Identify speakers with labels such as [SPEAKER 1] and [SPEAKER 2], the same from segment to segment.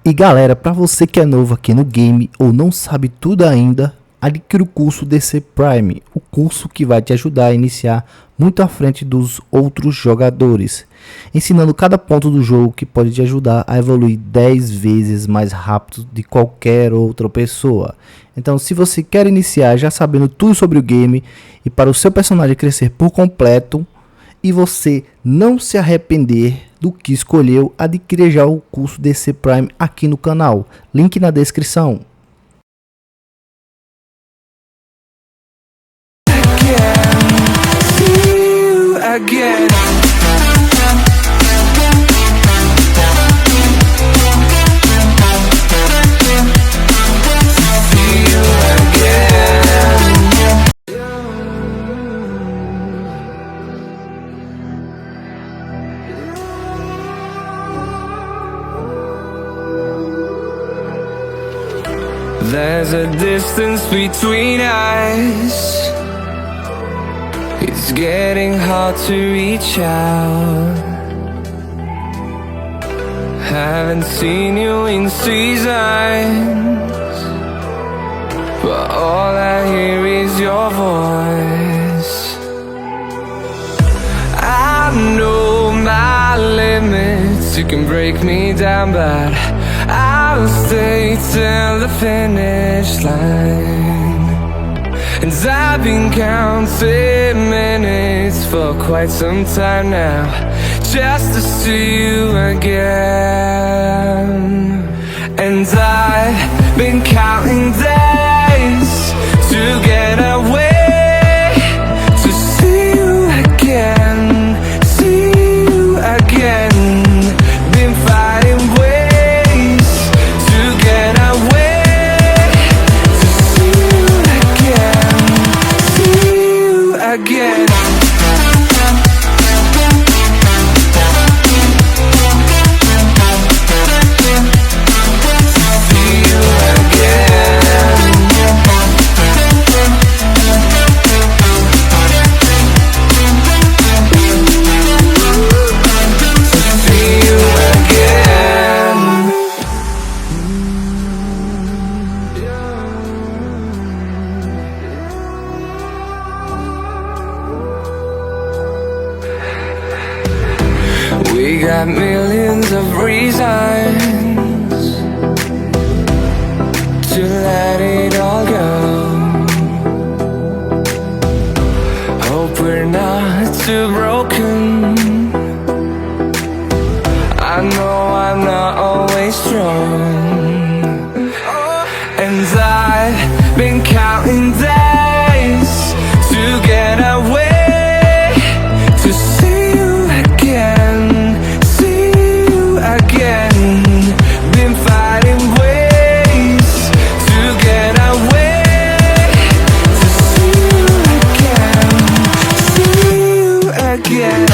[SPEAKER 1] E galera, para você que é novo aqui no game ou não sabe tudo ainda, adquira o curso DC Prime, o curso que vai te ajudar a iniciar muito à frente dos outros jogadores, ensinando cada ponto do jogo que pode te ajudar a evoluir 10 vezes mais rápido de qualquer outra pessoa. Então, se você quer iniciar já sabendo tudo sobre o game e para o seu personagem crescer por completo e você não se arrepender do que escolheu, adquira já o curso DC Prime aqui no canal, link na descrição.
[SPEAKER 2] Again. There's a distance between us. It's getting hard to reach out. Haven't seen you in seasons, but all I hear is your voice. I know my limits, you can break me down, but I'll stay till the finish line. And I've been counting minutes for quite some time now, just to see you again. And I've been counting days to get away, to see you again, see you again. Been fighting ways to get away, to see you again, see you again. We got millions of reasons to let it all go. Hope we're not too broken. I know I'm not always strong, and I've been counting days to get away, to see you again, see you again. Been fighting ways to get away, to see you again, see you again.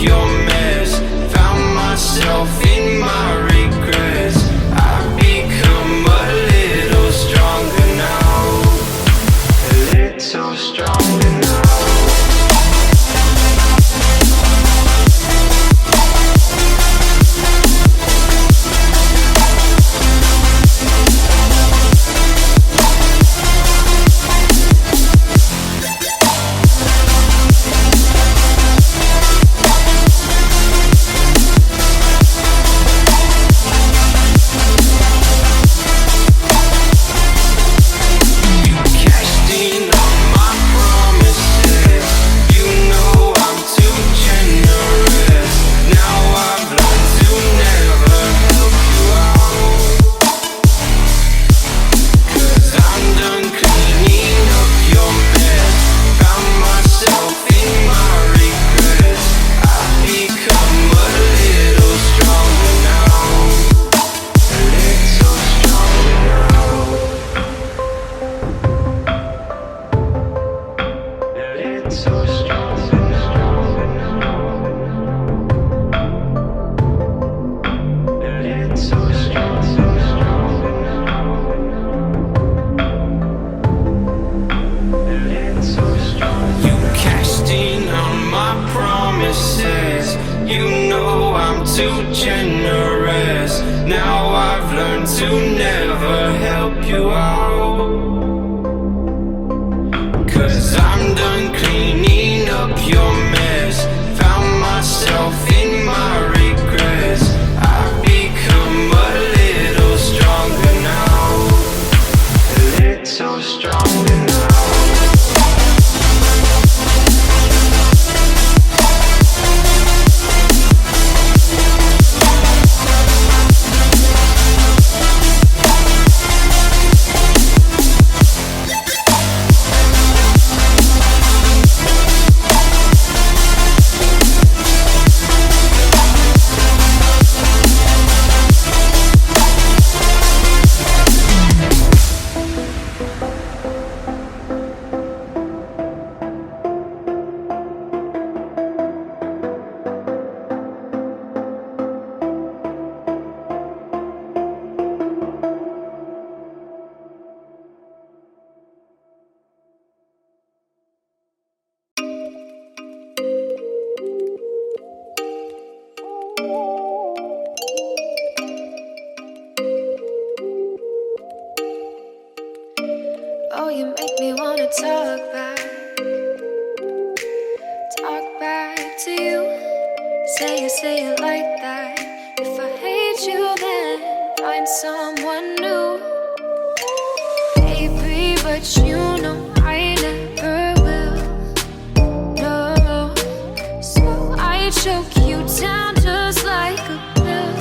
[SPEAKER 2] your mess. Found myself in my regrets. I've become a little stronger now. A little stronger now. Too generous. Now I've learned to never help you out. 'Cause I'm done cleaning up your mess. Found myself in my regrets. I've become a little stronger now. A little stronger now.
[SPEAKER 3] Oh, you make me wanna talk back to you. Say it like that. If I hate you, then find someone new. Baby, but you know I never will. No, so I choke you down just like a pill.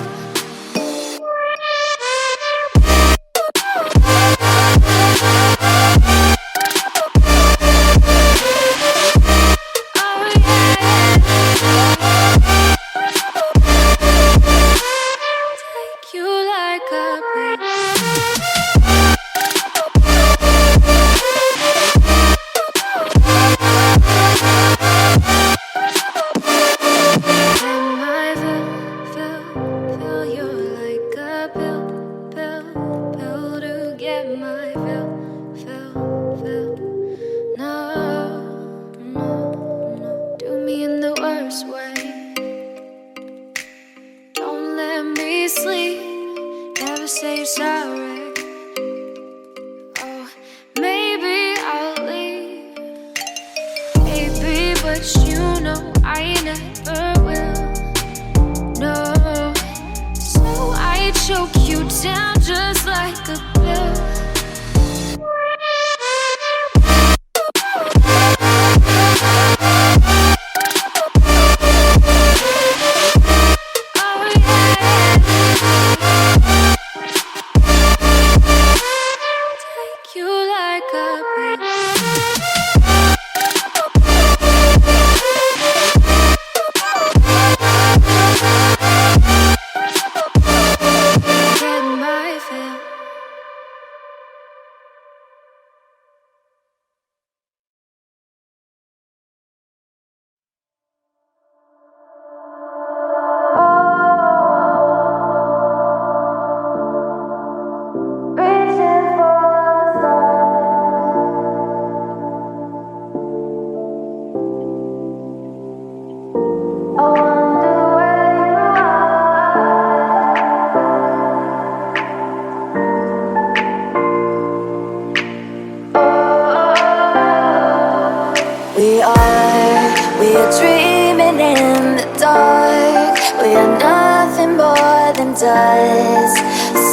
[SPEAKER 3] We are dreaming in the dark. We are nothing more than dust.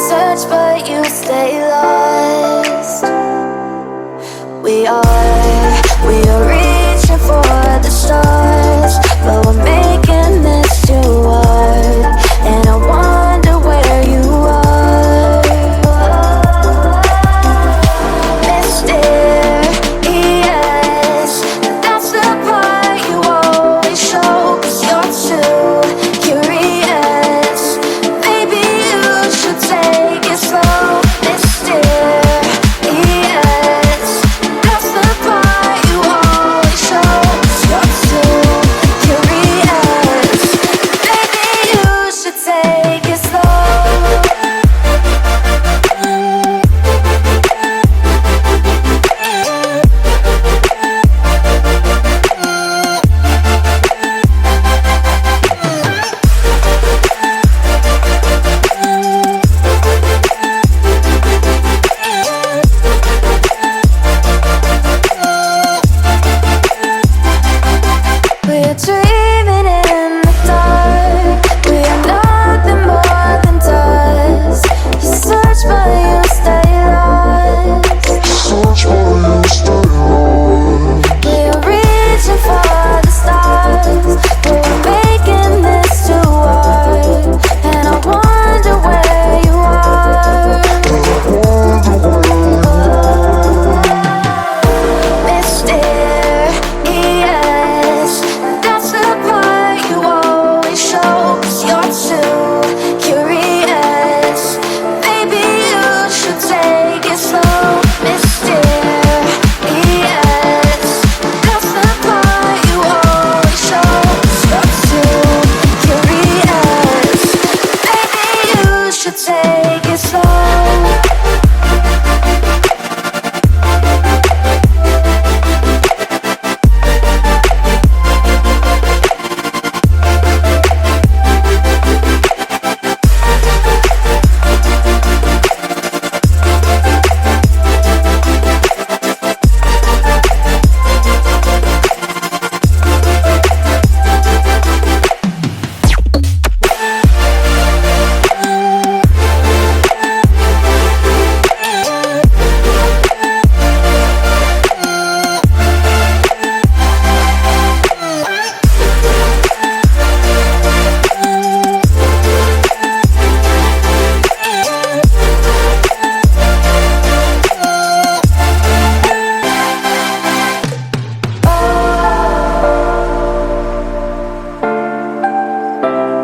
[SPEAKER 3] Search but you stay lost. We are reaching for the stars, but we're making this too hard. And I wonder where you are. Mysterious, that's the part you always show. 'Cause you're too curious. Maybe you should take it slow. Mysterious, that's the part you always show. 'Cause you're too curious. Maybe you should take it slow. We're dreaming in the dark. We are nothing more than dust. You search but you stay lost. We are reaching for the stars, but we're making this too hard. And I wonder where you are. Mysterious, that's the part you always show. 'Cause you're too curious. Maybe you should take it slow. Mysterious, that's the part you always show. 'Cause you're too curious. Maybe you should take it slow.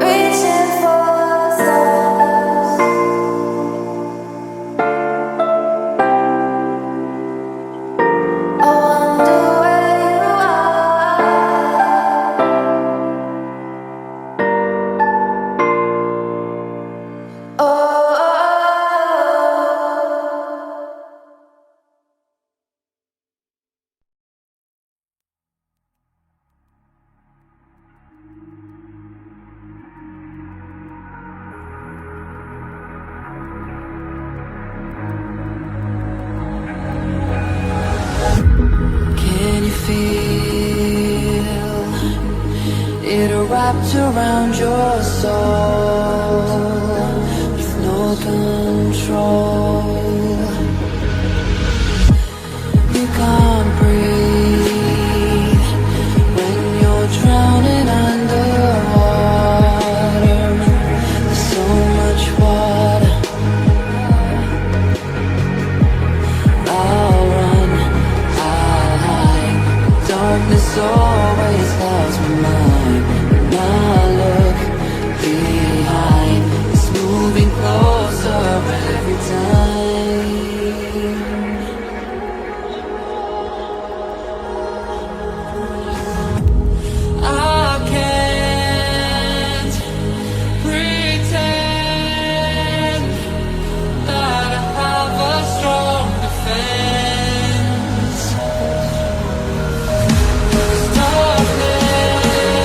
[SPEAKER 3] Reaching for the stars. I wonder where you are. Oh. Can you feel it wrapped around your soul with no control? You can't breathe when you're drowning underwater. There's so much water. I'll run, I'll hide. Darkness always clouds my mind. When I look behind, it's moving closer every time. I can't pretend that I have a strong defense. Darkness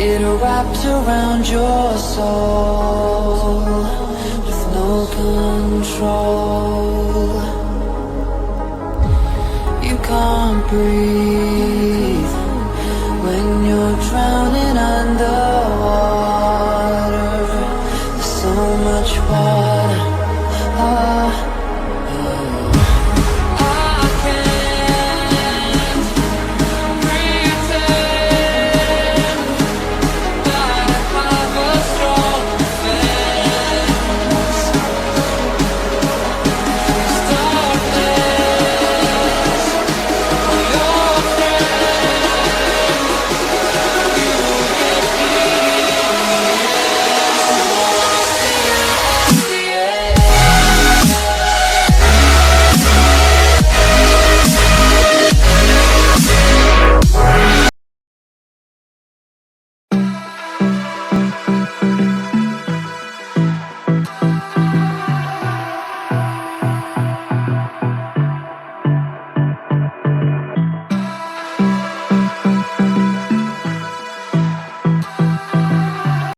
[SPEAKER 3] It wrapped around your soul with no control. You can't breathe.